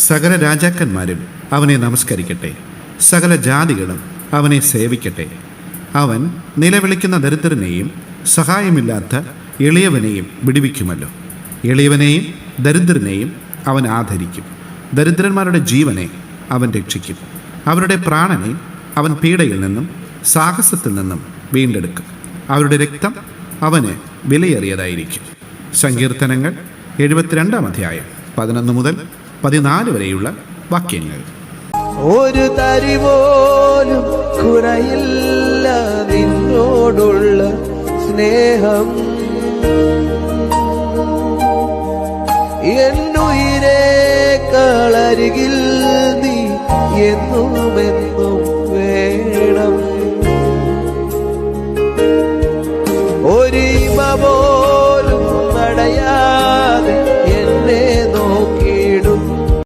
സകല രാജാക്കന്മാരും അവനെ നമസ്കരിക്കട്ടെ, സകല ജാതികളും അവനെ സേവിക്കട്ടെ. അവൻ നിലവിളിക്കുന്ന ദരിദ്രനെയും സഹായമില്ലാത്ത എളിയവനെയും വിടുവിക്കുമല്ലോ. എളിയവനെയും ദരിദ്രനെയും അവൻ ആദരിക്കും. ദരിദ്രന്മാരുടെ ജീവനെ അവൻ രക്ഷിക്കും. അവരുടെ പ്രാണനെ അവൻ പീഡയിൽ നിന്നും സാഹസത്തിൽ നിന്നും വീണ്ടെടുക്കും. അവരുടെ രക്തം അവന് വിലയേറിയതായിരിക്കും. സങ്കീർത്തനങ്ങൾ 72 അധ്യായം 11 മുതൽ 14 വരെയുള്ള വാക്യങ്ങൾ. ഒരു തരി പോലും കുറയില്ല നിന്നോടുള്ള സ്നേഹം, എന്നുയിരേക്കാളരികിൽ നീ എന്നുമെന്നും